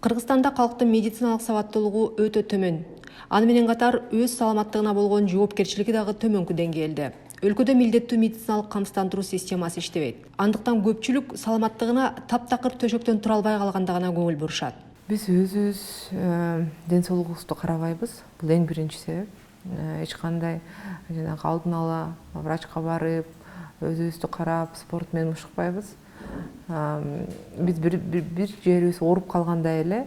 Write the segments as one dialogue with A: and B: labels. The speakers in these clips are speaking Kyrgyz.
A: Кыргызстанда калктын медициналык сабаттуулугу өтө төмөн. Аны менен катар өз саламаттыгына болгон жоопкерчилиги дагы төмөнкү деңгээлде. Өлкөдө милдеттүү медициналык камсыздандыруу системасы иштебейт. Андыктан көпчүлүк саламаттыгына таптакыр төшөктөн тура албай калгандыгына көңүл бурушат.
B: Биз өзүбүз ден соолугубузду карабайбыз. Бул эң биринчи себеп. Эч кандай жанагы алдын ала врачка барып, өзүбүздү карап, спорт менен ушукпайбыз. Биз бир жерибиз ооруп калганда эле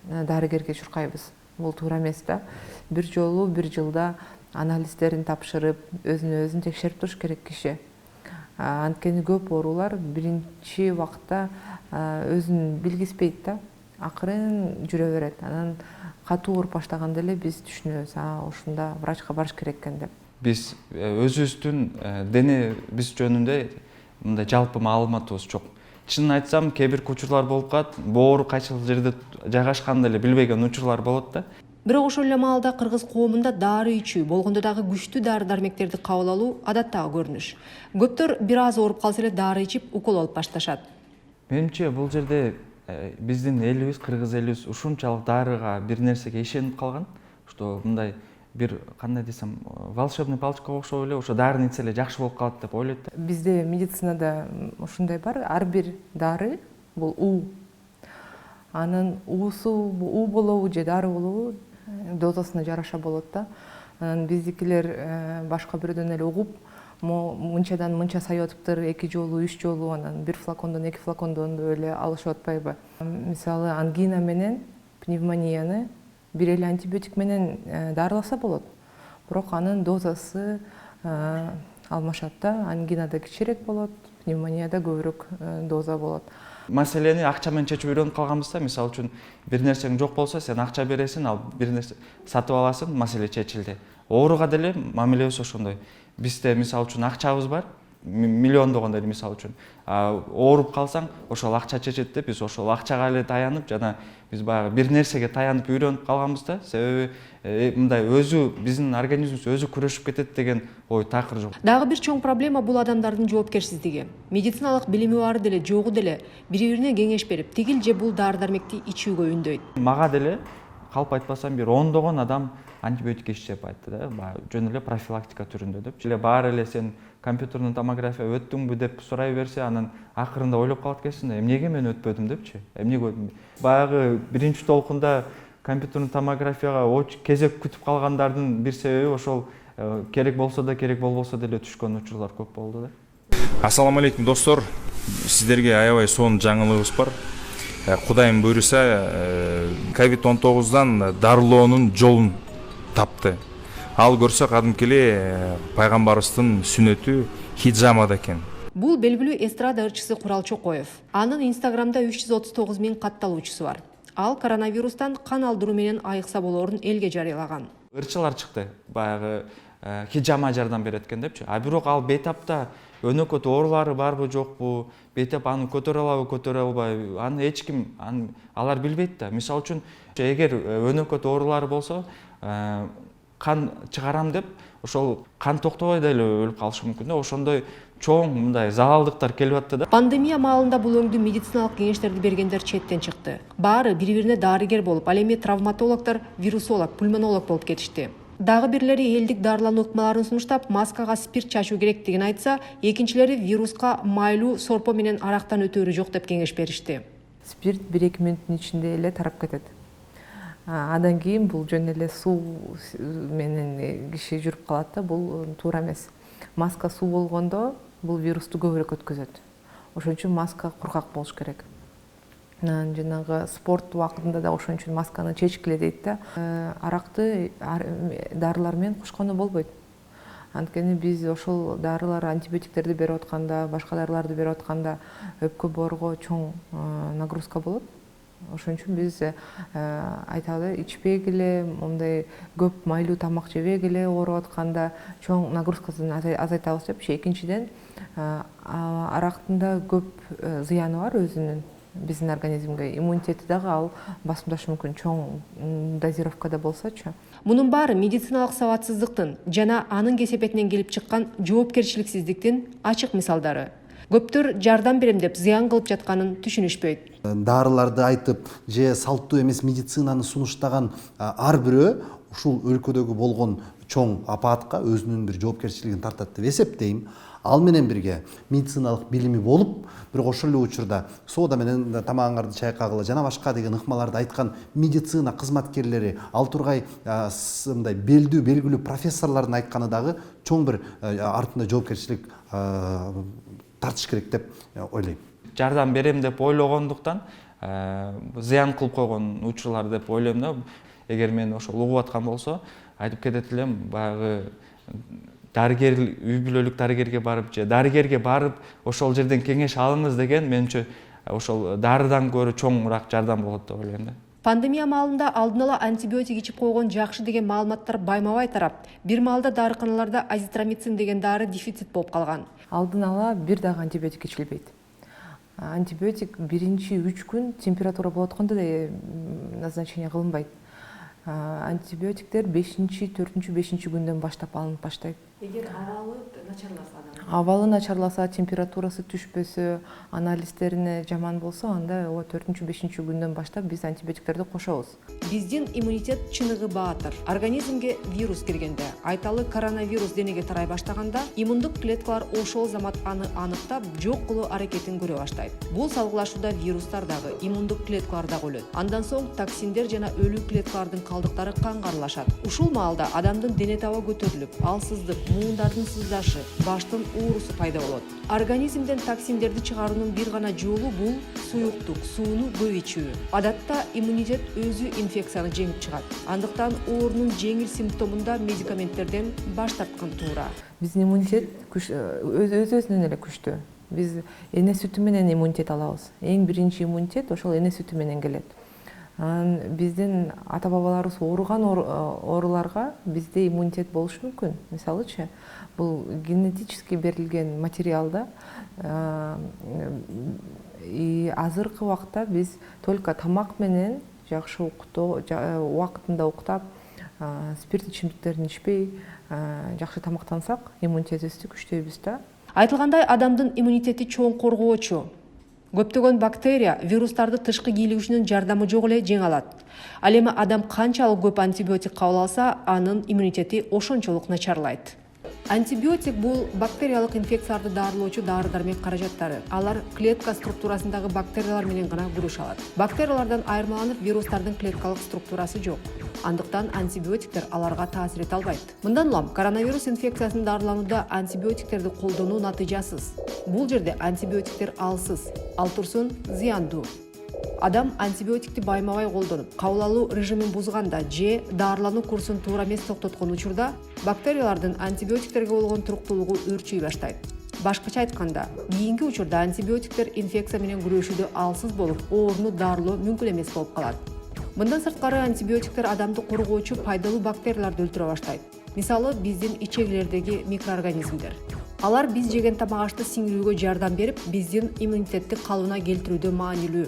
B: дарыгерге чуркайбыз. Бул туура эмес да. Бир жолу бир жылда анализдерин тапшырып, өзүн текшерип туруш керек киши. Анткени көп оорулар биринчи убакта өзүн билгизбейт да. Акырын жүрө берет. Анан катуу ооруп баштаганда эле биз түшүнөбүз, ушунда врачка барыш керек экен деп.
C: Биз өзүбүздүн дене биз жөнүндө мындай жалпы маалыматыбыз жок. Чынын айтсам, кээ бир учурлар болуп калат. Боору кайсыл жерде жайгашканын эле билбеген учурлар болот да.
A: Бирок ошол эле маалда кыргыз коомунда дары ичүү, болгондо дагы күчтүү дары-дармектерди кабыл алуу адаттагы көрүнүш. Көптөр бир аз ооруп калса эле дары ичип, укол алып башташат.
C: Менимче бул жерде биздин элибиз, кыргыз элибиз ушунчалык дарыга бир нерсеге ишенип калган, что мындай бир кандай десем, волшебный палочкага окшоп эле ошо даарыны ичсе эле жакшы болуп калат деп ойлойт да.
B: Бизде медицинада ушундай бар, ар бир дары бул уу. Анын уусу уу болобу же дары болобу дозасына жараша болот да. Биздикилер башка бирөөдөн эле угуп, мынчадан мынча сайып атыптыр, 2 жолу, 3 жолу, анан 1 флакондон 2 флакондон деп эле алышып атпайбы? Мисалы, ангина менен пневмонияны бир эле антибиотик менен дарыласа болот. Бирок анын дозасы алмашат да. Ангинада кичирээк болот, пневмонияда көбүрөөк доза болот.
C: Маселени акча менен чечип үйрөнүп калганбызда. Мисалы үчүн бир нерсең жок болсо, сен акча бересиң, ал бир нерсе сатып аласың, маселе чечилди. Ооруга деле мамилебиз ошондой. Бизде мисалы үчүн акчабыз бар, миллиондогондой мисалы үчүн. Ооруп калсаң, ошол акча чечет деп биз ошол акчага эле таянып, жана биз баягы бир нерсеге таянып үйрөнүп калганбыз да. Себеби мындай биздин организмибиз өзү күрөшүп кетет деген ой такыр жок.
A: Дагы бир чоң проблема бул адамдардын жоопкерсиздиги. Медициналык билими бары деле, жогу деле бири-бирине кеңеш берип, тигил же бул дары-дармекти ичүүгө үндөйт.
C: Мага деле калп айтпасам бир 10 адам антибиотик ичип айтты да, жөн эле профилактика түрүндө деп. Эле баары эле сен компьютерный томография өттүңбү деп сурай берсе, анан акырында ойлоп калат экенсиң да, эмнеге мен өтпөдүм депчи. Эмнеге баягы биринчи толкунда компьютерный томографияга кезек күтүп калгандардын бир себеби ошол керек болсо да, керек болбосо деле түшкөн учурлар көп болду да.
D: Ассаламу алейкум достор. Сиздерге аябай сонун жаңылыгыбыз бар. Кудайым буйруса, COVID-19 дарылоонун жолун тапты. Ал көрсө кадимки эле пайгамбарыбыздын сүннөтү хиджамада экен.
A: Бул белгилүү эстрада ырчысы Курал Чокоев. Анын Инстаграмда 339 000 катталуучусу бар. Ал коронавирустан кан алдыруу менен айыкса болоорун элге жарыялаган.
C: Ырчылар чыкты, баягы хиджама жардам берет экен депчи. Бирок ал бейтапта өнөкөт оорулары барбы жокпу, бейтап аны көтөрө алабы, көтөрө албайбы, аны эч ким алар билбейт да. Мисалы үчүн, эгер өнөкөт оорулары болсо, кан чыгарам деп, ошол кан токтобой деле өлүп калышы мүмкүн да. Ошондой чоң мындай залалдыктар келип атты да.
A: Пандемия маалында бул өңдүү медициналык кеңештерди бергендер четтен чыкты. Баары бири-бирине дарыгер болуп, ал эми травматологдор, вирусолог, пульмонолог болуп кетишти. Дагы бирлери элдик дарылануу ыкмаларын сунуштап, маскага спирт чачуу керектигин айтса, экинчилери вируска майлуу сорпо менен арактан өтөөрү жок деп кеңеш беришти.
B: Спирт 1-2 мүнөттүн ичинде эле тарап кетет. Андан кийин бул жөн эле суу менен киши жүрүп калат да, бул туура эмес. Маска суу болгондо бул вирусту көбүрөөк өткөзөт. Ошон үчүн маска кургак болуш керек. Жанагы спорт убактында да ошон үчүн масканы чечкиле дейт да. Аракты дарылар менен кушкону болбойт. Анткени биз ошол дарылар, антибиотиктерди берип атканда, башка дарыларды берип атканда өпкө боорго чоң нагрузка болот. Ошон үчүн биз айталы ичпегиле, мындай көп майлуу тамак жебегиле, ооруп атканда чоң нагрузкасын азайтабыз депчи. Экинчиден, арактын да көп зыяны бар өзүнүн биздин организмге. Иммунитети дагы ал басымдашы мүмкүн, чоң дозировкада болсочу.
A: Мунун баары медициналык сабатсыздыктын жана анын кесепетинен келип чыккан жоопкерчиликсиздиктин ачык мисалдары. Көптөр жардам берем деп зыян кылып жатканын түшүнүшпөйт.
E: Дарыларды айтып же салттуу эмес медицинаны сунуштаган ар бирөө ушул өлкөдөгү болгон чоң апаатка өзүнүн бир жоопкерчилигин тартат деп эсептейм. Ал менен бирге медициналык билими болуп, бирок ошол эле учурда соода менен тамагыңарды чайкагыла жана башка деген ыкмаларды айткан медицина кызматкерлери, ал тургай мындай белдүү белгилүү профессорлордун айтканы дагы чоң бир артында жоопкерчилик тартыш керек деп ойлойм.
C: Жардам берем деп ойлогондуктан зыян кылып койгон учурлар деп ойлойм да. Эгер мен ошол угуп аткан болсо, айтып кетет элем, баягы дарыгер, үй бүлөлүк дарыгерге барып же дарыгерге барып ошол жерден кеңеш алыңыз деген менимче ошол дарыдан көрө чоңураак жардам болот деп ойлойм да.
A: Пандемия маалында алдын ала антибиотик ичип койгон жакшы деген маалыматтар байма-бай тарап, бир маалда дарыканаларда азитромицин деген дары дефицит болуп калган.
B: Алдын ала бир дагы антибиотик ичилбейт. Антибиотик биринчи 3 күн температура болуп атканда да назначение кылынбайт. Антибиотиктер 4-5 күндөн баштап алынып баштайт.
A: Эгер абалы начарласа,
B: Абалы начарласа, температурасы түшпөсө, анализдерине жаман болсо, анда 4-5 күндөн баштап биз антибиотиктерди кошобуз.
A: Биздин иммунитет чыныгы баатыр. Организмге вирус киргенде, айталы коронавирус денеге тарай баштаганда, иммундук клеткалар ошол замат аны аныктап, жок кылуу аракетин көрө баштайт. Бул салгылашууда вирустар дагы, иммундук клеткалар дагы өлөт. Андан соң токсиндер жана өлүү клеткалардын калдыктары канга аралашат. Ушул маалда адамдын дене таба көтөрүлүп, алсыздык, муундардын сыздашы, баштын оорусу пайда болот. Организмден токсиндерди чыгаруунун бир гана жолу бул суюктук, сууну көп ичүү. Адатта иммунитет өзү инфекцияны жеңип чыгат. Андыктан оорунун жеңил симптомунда медикаменттерден баш тарткан туура.
B: Биздин иммунитет өзүнөн эле күчтүү. Биз эне сүтү менен иммунитет алабыз. Эң биринчи иммунитет ошол эне сүтү менен келет. Биздин ата бабаларыбыз ооруган ооруларга бизде иммунитет болушу мүмкүн. Мисалычы, бул генетически берилген материалда. Азыркы убакта биз только тамак менен жакшы убактында уктап, спирт ичимдиктерин ичпей, жакшы тамактансак, иммунитетибизди күчтөйбүз да.
A: Айтылгандай, адамдын иммунитети чоң коргоочу. Көптөгөн бактерия вирустарды тышкы кийлигүүчүнүн жардамы жок эле жеңе алат. Ал эми адам канчалык көп антибиотик кабыл алса, анын иммунитети ошончолук начарлайт. Антибиотик бул бактериялык инфекцияларды дарылоочу дары-дармек каражаттары. Алар клетка структурасындагы бактериялар менен гана күрөшө алат. Бактериялардан айырмаланып, вирустардын клеткалык структурасы жок. Андыктан антибиотиктер аларга таасир эте албайт. Мындан улам коронавирус инфекциясын дарыланууда антибиотиктерди колдонуу натыйжасыз. Бул жерде антибиотиктер алсыз, ал турсун зыяндуу. Адам антибиотикти байма-бай колдонуп, кабыл алуу режимин бузганда же дарылануу курсун туура эмес токтоткон учурда бактериялардын антибиотиктерге болгон туруктуулугу өөрчүй баштайт. Башкача айтканда, кийинки учурда антибиотиктер инфекция менен күрөшүүдө алсыз болуп, ооруну дарылоо мүмкүн эмес болуп калат. Мындан сырткары антибиотиктер адамды коргоочу пайдалуу бактерияларды өлтүрө баштайт. Мисалы, биздин ичегилердеги микроорганизмдер. Алар биз жеген тамак ашты сиңирүүгө жардам берип, биздин иммунитетти калыбына келтирүүдө маанилүү.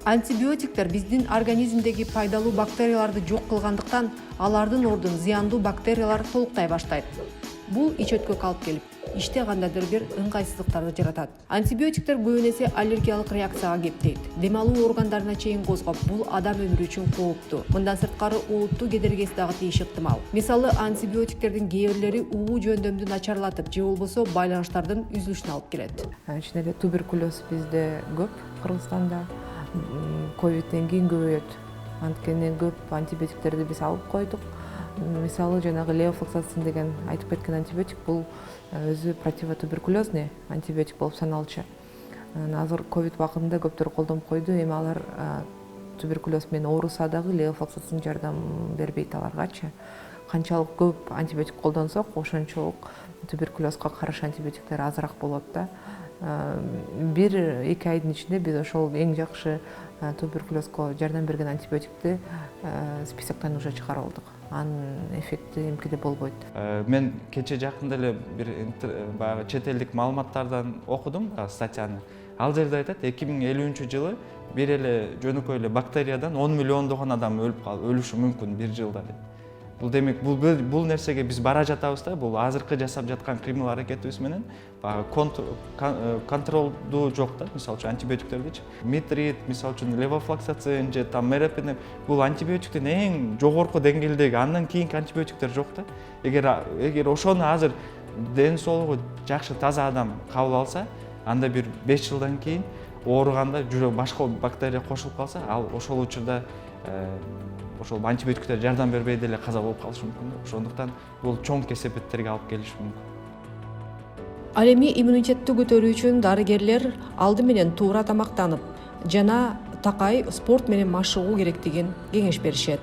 A: Антибиотиктер биздин организмдеги пайдалуу бактерияларды жок кылгандыктан, алардын ордун зыяндуу бактериялар толуктай баштайт. Бул ичөткө алып келип, иште кандайдыр бир ыңгайсыздыктарды жаратат. Антибиотиктер көбүн эсе аллергиялык реакцияга кептейт. Дем алуу органдарына чейин козгоп, бул адам өмүрү үчүн кооптуу. Мындан сырткары оооттуу кедергиси дагы тийиши ыктымал. Мисалы, антибиотиктердин кээ бирлери угуу жөндөмдү начарлатып, же болбосо байланыштардын үзүлүшүнө алып келет.
B: Чын эле туберкулез бизде көп, Кыргызстанда. Ковидтен кийин көбөйөт. Анткени көп антибиотиктерди биз алып койдук. Мисалы, жанагы левофлоксацин деген айтып кеткен антибиотик бул өзү противотуберкулезный антибиотик болуп саналчу. Азыр ковид убагында көптөр колдонуп койду, эми алар туберкулез менен ооруса дагы левофлоксацин жардам бербейт аларгачы. Канчалык көп антибиотик колдонсок, ошончолук туберкулезга каршы антибиотиктер азыраак болот да. 1-2 айдын ичинде биз ошол эң жакшы туберкулезго жардам берген антибиотикти списоктон уже чыгарып алдык. Анын эффекти эмкиде болбойт.
C: Мен кече жакында эле бир баягы чет элдик маалыматтардан окудум статьяны. Ал жерде айтат, 2050-жылы бир эле жөнөкөй эле бактериядан 10 миллиондогон адам өлүшү мүмкүн бир жылда. бул демек бул нерсеге биз бара жатабыз да. Бул азыркы жасап жаткан кыймыл аракетибиз менен баягы контролдуу жок да. Мисалы үчүн антибиотиктердичи митрид, мисалы үчүн левофлоксацин же там мерапенеп, бул антибиотиктин эң жогорку деңгээлдеги, андан кийинки антибиотиктер жок да. Эгер ошону азыр ден соолугу жакшы таза адам кабыл алса, анда бир 5 жылдан кийин ооруганда жүрөк башка бактерия кошулуп калса, ал ошол учурда ошол антибиотиктер жардам бербей деле каза болуп калышы мүмкүн. Ошондуктан бул чоң кесепеттерге алып келиши мүмкүн.
A: Ал эми иммунитетти көтөрүү үчүн дарыгерлер алды менен туура тамактанып жана такай спорт менен машыгуу керектигин кеңеш беришет.